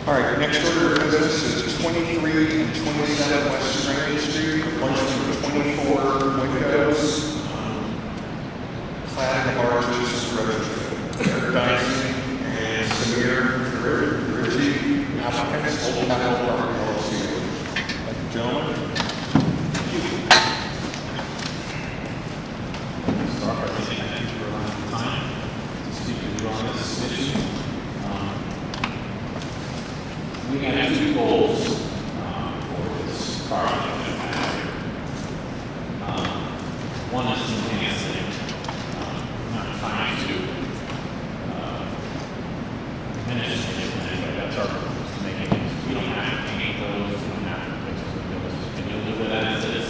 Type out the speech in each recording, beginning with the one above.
All right, next order of business is 23 and 27 West Strand Street, proposing 24 windows, cladding of arches, retrofit. Deising and Samir Hrichi, applicants, Capital Property LLC. Thank you, gentlemen. Start by saying thank you for allowing the time to speak with you on this issue. We have two goals for this project. One is to enhance it. I'm not trying to diminish anything, but that's our goal, is to make it. We don't have to paint those, we don't have to fix those. We can live with that as it is.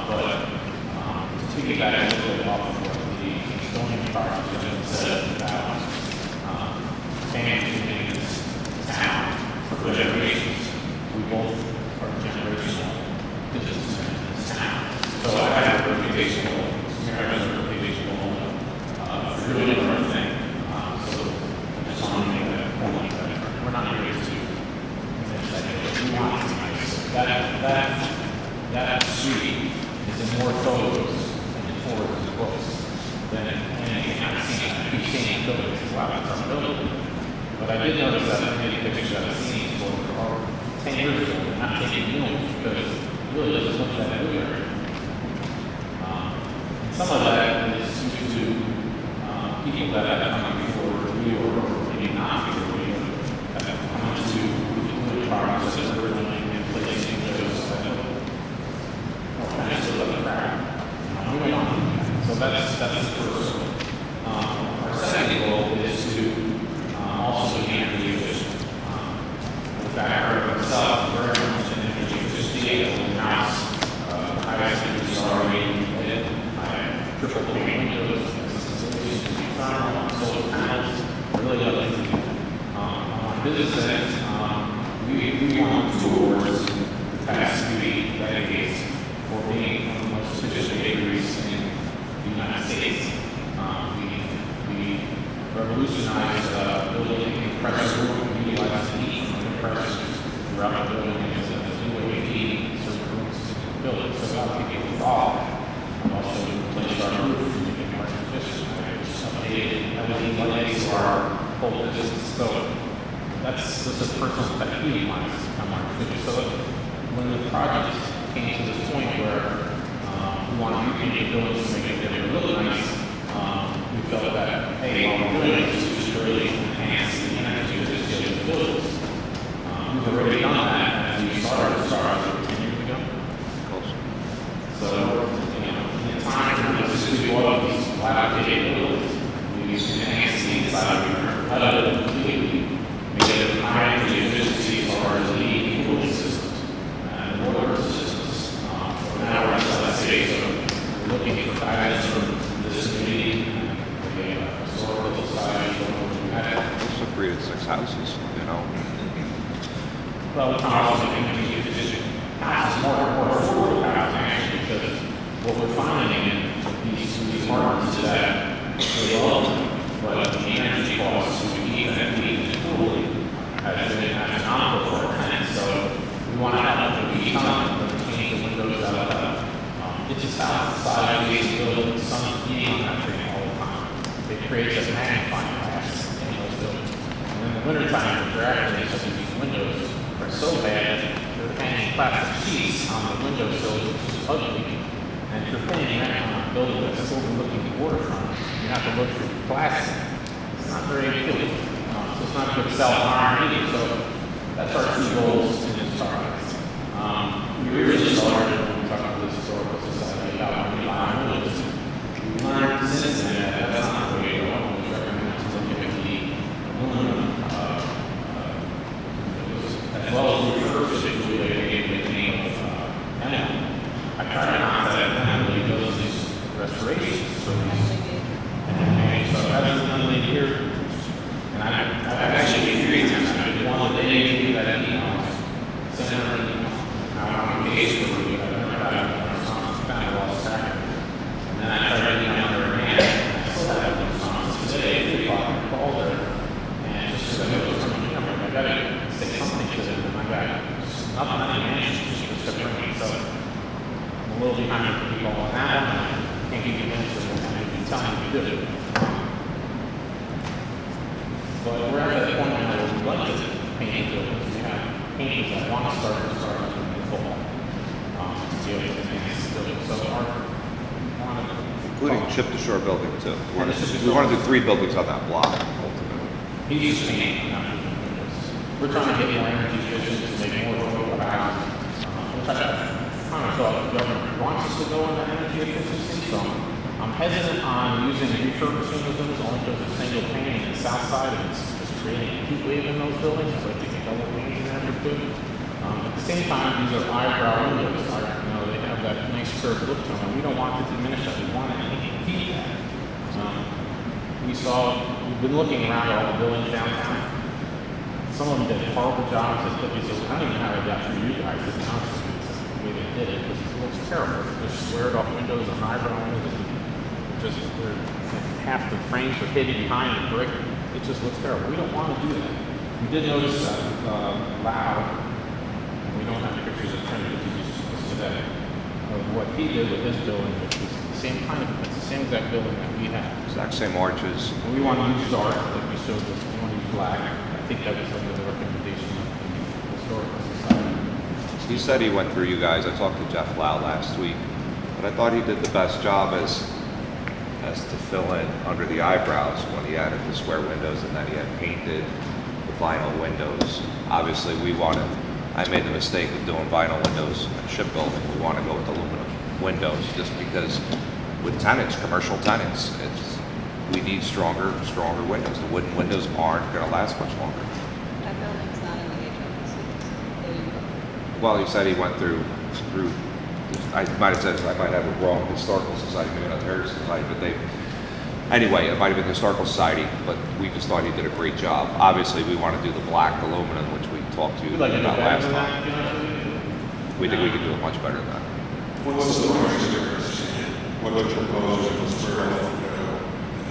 But to get back a little bit off of what the zoning project said about managing this town for generations. We both are generational businessmen in this town. So I have a reputational, for doing the right thing. So I just want to make that point that we're not here to finish that deal. We want it to be nice. That street is in more photos and towards the books than anything I've seen. I keep seeing buildings. Wow, that's our building. But I did notice that many pictures I've seen for 10 years ago, they're not taking units because it really doesn't look that good. And some of that is due to people that have come before we or maybe not before we that have come to good projects that we're doing and placing those that kind of still like crap. Moving on. So that's the first one. Our second goal is to also be energy efficient. In fact, I heard myself very much in energy efficiency in the house. I was already lit. I have triple pane windows, solar panels, really love it. On my business end, we won 2 awards the past 3 decades for being one of the most efficient bakeries in the United States. We revolutionized building a compressor room, utilizing heat from compressors throughout the building as a new way of heating certain rooms in the building. So a lot of people thought. I've also replaced our roof to make it more efficient. I updated LED lights for our whole business. So that's just a personal pet peeve of mine. I'm more efficient. So when the project came to this point where we want to repaint the buildings to make it look nice, we felt that, hey, while we're doing this, we should really enhance the energy efficiency of the buildings. We've already done that as we started 10 years ago. So, in the time when this is all of these dilapidated buildings, we enhanced the inside of it completely, made it high energy efficiency as far as the cooling systems and water systems. Now we're at SLSA, so we're looking for guidance from this community. Also created 6 houses, you know. Well, we can also make energy efficient houses more affordable housing, actually, because what we're finding in these apartments is that they love them, but the energy costs to keep them heating and cooling has been astronomical for our tenants. So we want to have them be time to change the windows out. It's just outside of the building, sun heating on that thing all the time. It creates a magnifying glass in those buildings. And in the wintertime, they're actually some of these windows are so bad, they're hanging plastic sheets on the windowsills, which is ugly. And if you're paying rent on a building that's overlooking the waterfront, you have to look through plastic. It's not very appealing. So it's not good self-harm either. So that's our 2 goals in this project. We originally started when we talked about this historical society about windows. We learned since then that that's not the way to go. We recommend to look at the aluminum as well as refurbish it to a name of Emma. I tried to contact Emily does these restorations for these. And so I was an lady here, and I've actually been 3 times. I did one the day to do that email. Sent her an email. I'm engaged with you. I've never had a response. Kind of lost track of it. And then I tried to email her again. I still have no response. Today, at 3 o'clock, I called her, and just because I know it was coming, I got to say a little behind the people on that one, and I can't give you answers on that, I can tell you to do. But we're at that point now where we like to paint the buildings. We have painters that want to start in the fall, to be able to enhance the building. So Including chip to shore building too. We want to do 3 buildings on that block, ultimately. he's just painting, not doing windows. We're trying to get more energy efficient to make more affordable housing. Which I kind of thought the government wants us to go into energy efficiency, so I'm hesitant on using refurbishing of those only because it's single pane and the south side, and it's just creating a heat wave in those buildings. I'd like to get double panes in there for two. At the same time, these are eyebrow windows. They have that nice curved look to them, and we don't want to diminish that. We want to keep that. We've been looking around at all the buildings downtown. Some of them did horrible jobs at Clippy, so I don't even know how they got through you guys, to be honest with you, the way they did it, because it looks terrible. Just squared off windows and eyebrow windows, and just half the frames are hidden behind the brick. It just looks terrible. We don't want to do that. We did notice that Lau, we don't have pictures of him, but he just today, of what he did with his building, which was the same kind of, it's the same exact building that we have. Exact same arches. And we want to use dark, like we showed this, we want to use black. I think that was some of the recommendation of the Historical Society. He said he went through you guys. I talked to Jeff Lau last week, but I thought he did the best job as to fill in under the eyebrows when he added the square windows and then he had painted the vinyl windows. Obviously, I made the mistake of doing vinyl windows in shipbuilding. We want to go with aluminum windows just because with tenants, commercial tenants, we need stronger windows. The wooden windows aren't going to last much longer. That building's not in the HLPC. Well, he said he went through. I might have said I might have it wrong. Historical Society, maybe not the Heritage Society, but anyway, it might have been the Historical Society. But we just thought he did a great job. Obviously, we want to do the black aluminum, which we talked to you Like about last time. that, We think we can do it much better than that. What's the largest difference in what you're proposing was square off,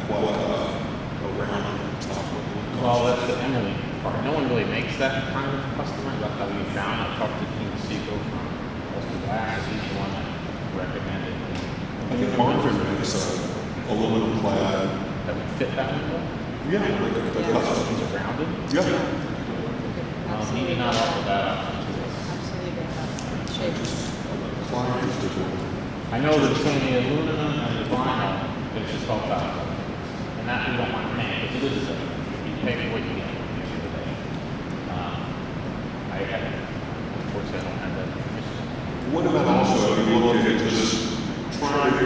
what around the top of the well, that's the Emily part. No one really makes that kind of customer. That's how we found. I talked to Dean Seco from Ulster Glass. He's the one that recommended. I think Marvin makes aluminum clad. That would fit that window. Yeah, the custom. These are rounded. Yeah. He did not offer that option to us. Absolutely good. Shapes. Clients to do. I know that between the aluminum and the vinyl, it's just $12,000. And that we don't want to pay because it is you pay for what you get. Unfortunately, I don't have that information. What about also, if you look at just trying to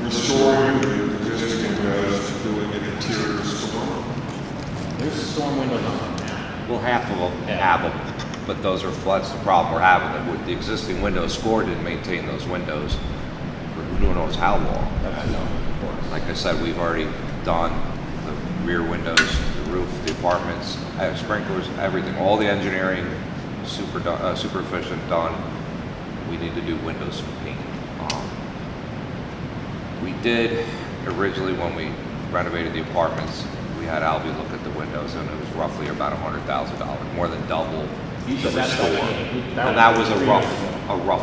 restoring the existing windows to doing an interior storm? There's storm windows on them now. Well, half of them have them, but those are floods. The problem we're having that with the existing windows, SCOR didn't maintain those windows for who knows how long. Like I said, we've already done the rear windows, the roof, the apartments, sprinklers, everything, all the engineering, super efficient, done. We need to do windows and paint. We did originally when we renovated the apartments. We had Albie look at the windows, and it was roughly about $100,000, more than double the restore. And that was a rough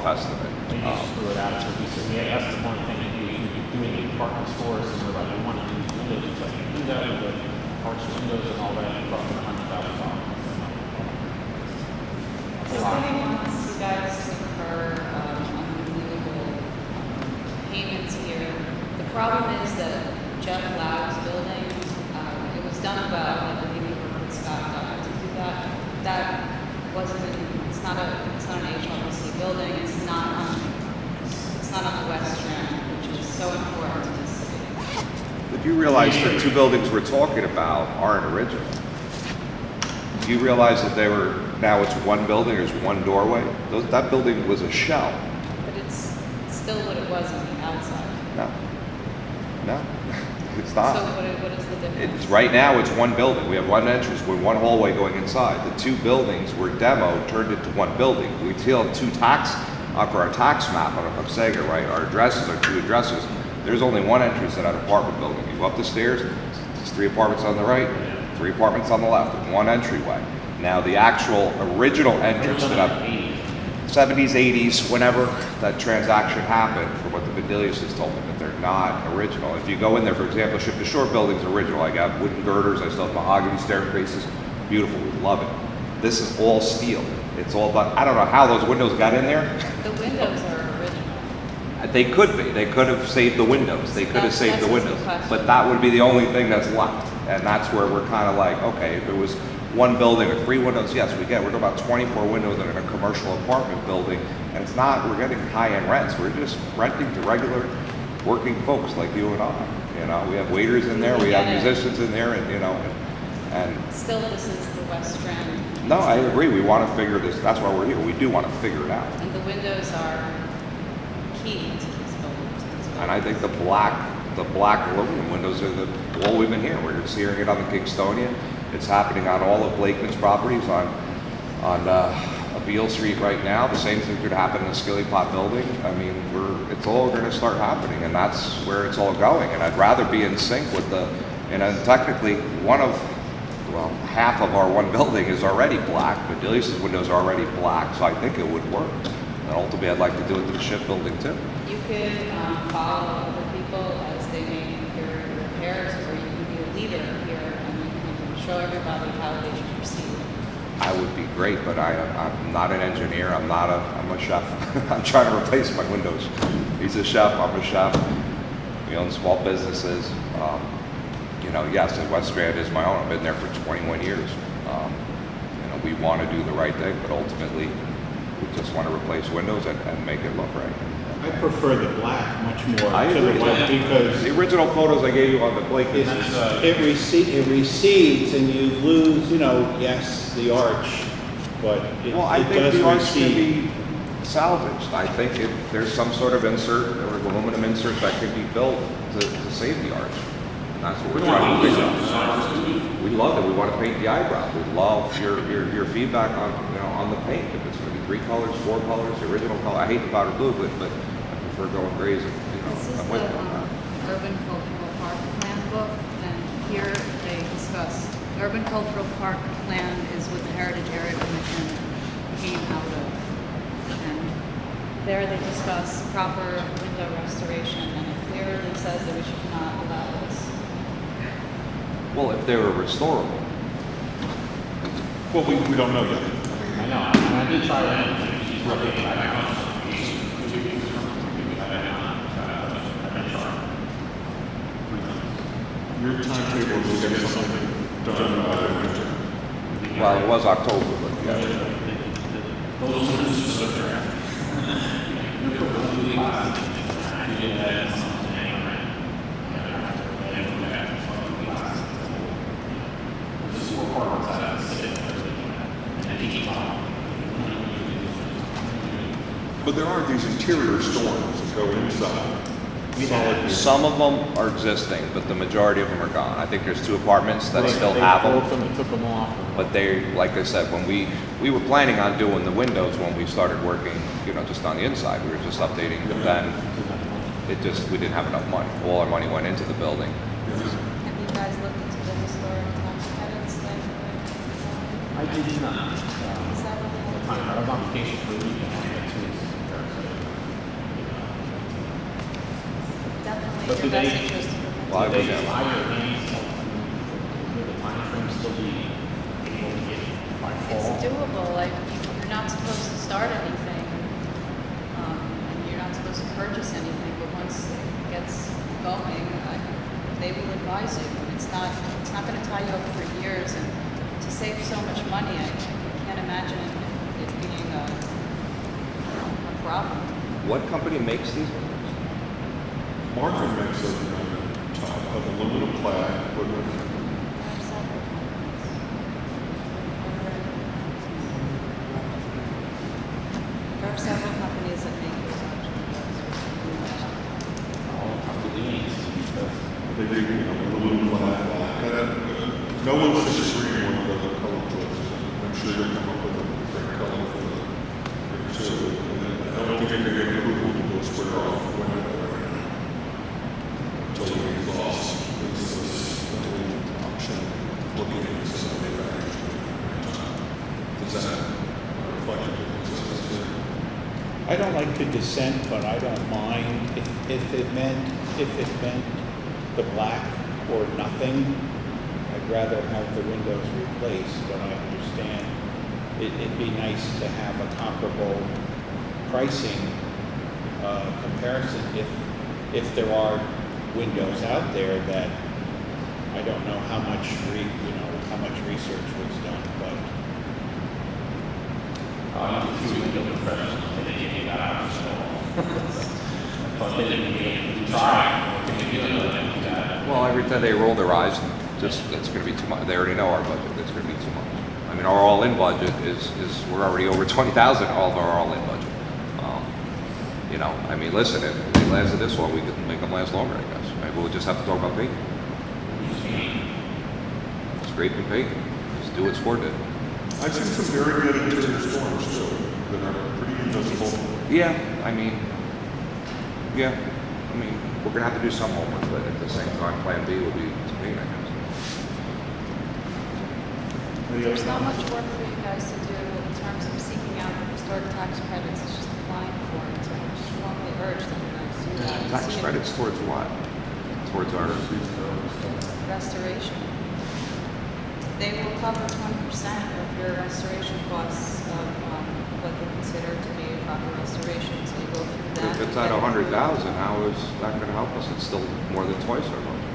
estimate. Maybe you screw it out. So we said, yeah, that's the one thing that we could do in the apartment stores, and we're like, we want to do windows. It's like, you do that with the parts of windows and all that, it's roughly $100,000. So he wants you guys to incur unbelievable payments here. The problem is that Jeff Lau's building, it was done well. I believe he worked with Scott Dodd to do that. That wasn't. It's not an HLPC building. It's not on the West Strand, which is so important to this city. But you realize the 2 buildings we're talking about aren't original. Do you realize that now it's one building, there's one doorway? That building was a shell. But it's still what it was on the outside. No, it's not. So what is the difference? Right now, it's one building. We have one entrance with one hallway going inside. The 2 buildings were demoed, turned into one building. We still have 2 for our tax map, I'm saying it right, our addresses are 2 addresses. There's only one entrance to that apartment building. You go up the stairs, there's 3 apartments on the right, 3 apartments on the left, and 1 entryway. Now, the actual original entrance to that, 70s, 80s, whenever that transaction happened, from what the Bedelius has told me, that they're not original. If you go in there, for example, Ship to Shore building's original. I got wooden girders, I still have mahogany staircases, beautiful, we love it. This is all steel. It's all done. I don't know how those windows got in there. The windows are original. They could be. They could have saved the windows. They could have saved the That's windows. the question. But that would be the only thing that's left. And that's where we're kind of like, okay, if it was one building with 3 windows, yes, we get. We're talking about 24 windows in a commercial apartment building. And it's not, we're getting high-end rents. We're just renting to regular working folks like you and I. You know, we have waiters in there, we have musicians in there, and, you know, and Still, this is the West Strand. no, I agree. We want to figure this. That's why we're here. We do want to figure it out. And the windows are key to this building. And I think the black aluminum windows are the all we've been hearing. We're seeing it on the Kingstonian. It's happening on all of Blakeman's properties on Beale Street right now. The same thing could happen in the Skilly Pot building. I mean, it's all going to start happening, and that's where it's all going. And I'd rather be in sync with and then technically half of our one building is already black, but Bedelius' windows are already black, so I think it would work. And ultimately, I'd like to do it to the Ship building too. You could follow other people as they make your repairs, or you can be a leader here and you can show everybody how they should proceed. I would be great, but I'm not an engineer. I'm a chef. I'm trying to replace my windows. He's a chef. I'm a chef. We own small businesses. You know, yes, and West Strand is my own. I've been there for 21 years. You know, we want to do the right thing, but ultimately, we just want to replace windows and make it look right. I prefer the black much more I to the agree. white because The original photos I gave you on the Blake, it recedes and you lose, you know, yes, the arch, but it I think does the arch can recede. be salvaged. I think there's some sort of insert or aluminum insert that can be built to save the arch. And that's what we're trying to figure out. We love it. We want to paint the eyebrow. We love your feedback on the paint. If it's going to be 3 colors, 4 colors, the original color. I hate the powder blue, but I prefer going grays. This is I'm the with you on that. Urban Cultural Park Plan book, and here they discuss, Urban Cultural Park Plan is what the Heritage Area Commission came out of. And there they discuss proper window restoration, and it clearly says that we should not allow this. Well, if they were restorable. Well, we don't know yet. I know, and I did try that, she's looking at my house. Your timetable is to get something done by the winter. Well, it was October, but yeah. Those are just so they're But there are these interior storms that go inside. Solid. Some of them are existing, but the majority of them are gone. I think there's 2 apartments that still have them. They took them off. But they, like I said, when we were planning on doing the windows when we started working, just on the inside. We were just updating, but then we didn't have enough money. All our money went into the building. Have you guys looked into the historic tax credits thing? I did not. Is that what At the time, I was on vacation for a week and I had 2 weeks. Definitely But your do best they- interest to prevent Well, I it. They would- allow your hands, will the time frame still be able to get by It's fall? doable, like, you're not supposed to start anything, and you're not supposed to purchase anything, but once it gets going, they will advise you. It's not gonna tie you up for years, and to save so much money, I can't imagine it being a problem. What company makes these windows? Martin makes a top of aluminum clad, There are several companies that make those options. All come to these because they do, aluminum clad. No one should disagree with the color choices. I'm sure you'll come up with a great color for the two. I don't think you're going to get approval to go square off the window until we exhaust. This is the only option looking at this as a manufacturer. Does that reflect your business? I don't like to dissent, but I don't mind if it meant the black or nothing. I'd rather have the windows replaced, but I understand it'd be nice to have a comparable pricing comparison if there are windows out there that I don't know how much research was done, but two window professionals, they didn't get that out, so. But they didn't even try, they didn't do that. Well, every time they roll their eyes, just, it's gonna be too much. They already know our budget, it's gonna be too much. I mean, our all-in budget is, we're already over 20,000, all of our all-in budget. You know, I mean, listen, if they lasted this long, we could make them last longer, I guess. Maybe we'll just have to talk about paint. Scrape and paint, just do what SCOR did. I've seen some very good interior storms too, that are pretty invisible. Yeah, I mean, we're gonna have to do some homework, but at the same time, plan B will be to paint, I guess. There's not much work for you guys to do in terms of seeking out historic tax credits, it's just applying for it. So I strongly urge that you guys do that. Tax See if- credits towards what? Towards our, Restoration. They will cover 20% of your restoration costs of what they consider to be a proper restoration, so you go through that. if it's at 100,000, how is that gonna help us? It's still more than twice our budget.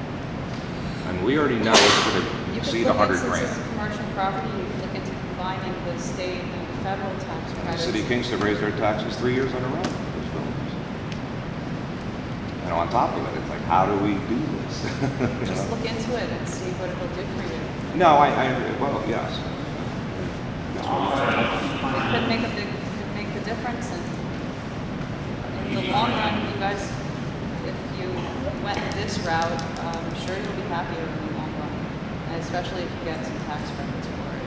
And we already know it's gonna You could exceed look 100 into, grand. since it's commercial property, you could look into combining the state and federal tax The credits. city of Kingston raised their taxes 3 years in a row. Those buildings. And on top of it, it's like, how do we do this? You Just know? look into it and see what it'll do for you. No, well, yes. It could make the difference, and in the long run, you guys, if you went this route, I'm sure you'll be happier in the long run, and especially if you get some tax credits for it.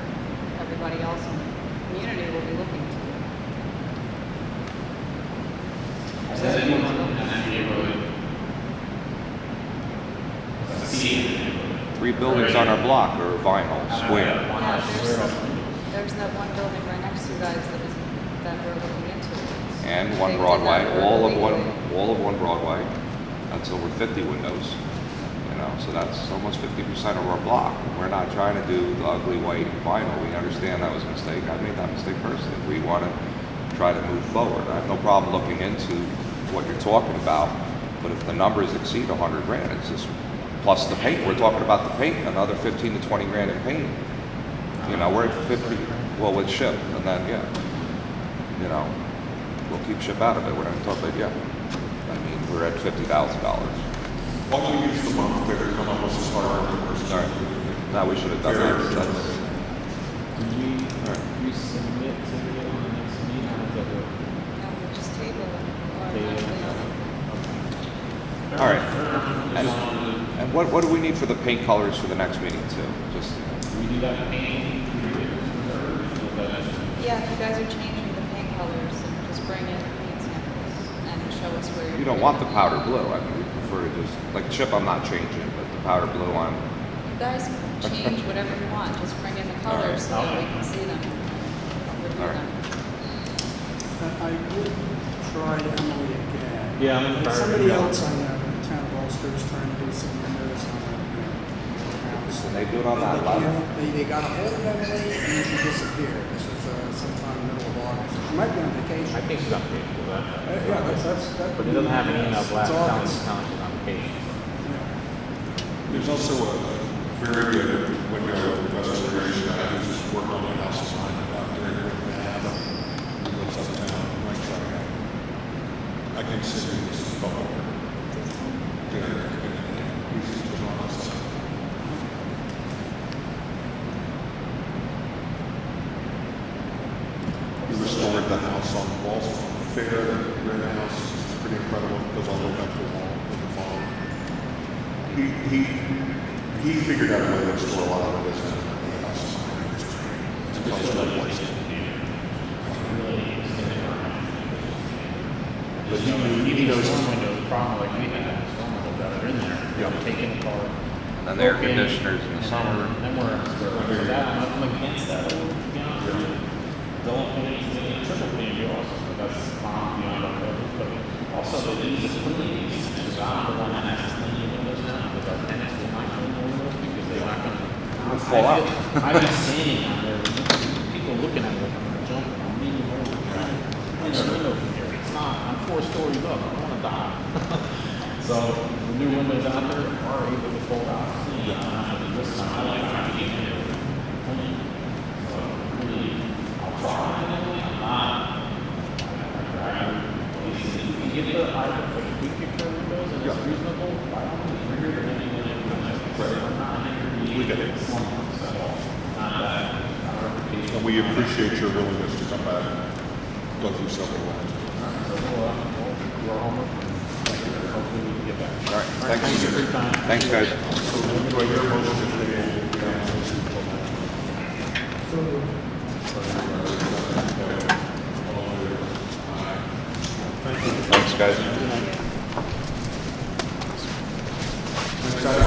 Everybody else in the community will be looking to it. Does anyone in that neighborhood see it in the neighborhood? 3 buildings on our block are vinyl, square. Yeah, there's that one building right next to you guys that we're looking into. And They one did Broadway, that all of legally. one Broadway. That's over 50 windows, you know, so that's almost 50% of our block. We're not trying to do the ugly white vinyl. We understand that was a mistake. I made that mistake personally. We want to try to move forward. I have no problem looking into what you're talking about, but if the numbers exceed 100 grand, it's just, plus the paint, we're talking about the paint, another 15 to 20 grand in paint. You know, we're at 50, well, with ship, and then, yeah, you know, we'll keep ship out of it, we're not talking about, yeah. I mean, we're at $50,000. Why don't we use the month there to come up with some hard numbers? All right. No, we should have done that. That's, Can we Alright. resubmit to it on the next meeting? How does that work? No, we just table it. all right. And what do we need for the paint colors for the next meeting too? Just, Do we do that painting? Yeah, if you guys are changing the paint colors, then just bring in paint samples and show us where you're. you don't want the powder blue. I mean, we prefer to just, like chip I'm not changing, but the powder blue on, You guys can change whatever you want, just bring in the colors so that we can see them. Review All right. them. I would try Emily again. Yeah, I'm And gonna try somebody her again. else I know in the town of Ulster is trying to do some windows on a house. and they do it on that They level. can't- They got a hold of Emily and then she disappeared. This was sometime in the middle of August. She might be on vacation. I think she's on vacation for that. Yeah, that. But it doesn't have an email blast It's telling August. she's on vacation. Yeah. There's also a very good window restoration guy who's just working on the house design out there in Manhattan. He lives uptown, might try to have. I can send you this phone number. He's been on this stuff. He restored the house on Wall Fair, red house. It's pretty incredible because all the way back to the wall in the fall. He figured out a way to restore a lot of it. But he knows. Storm windows, problem like we had, storm windows that are in there. Yeah. Taking apart. And then the air conditioners in the summer. Then I'm against that, to be honest with you. Don't put anything in triple pane, you also. that's fine beyond our building, but also the ease of cleaning these, because I'm the one that has to clean the windows now, because our tenants will not clean the windows, because they're not gonna fall out. I've been standing on there, people looking at me like I'm gonna jump, I'm leaning over, trying to clean the window from here. It's not, I'm 4 stories up, I don't wanna die. So, the new windows out there are able to fold out, clean, this time, I like trying to get in there, clean. So, really, I'll try, I'm not, if you get the item for the big picture windows and it's reasonable, by all means, we're here to make it. I'm not here to We get it. And we appreciate your willingness to come back, go through several lines. So we'll do our homework and hopefully we can get back. All right, Thank you for your time. Thanks, guys. Do I hear a motion to table? Thanks, guys. Next item.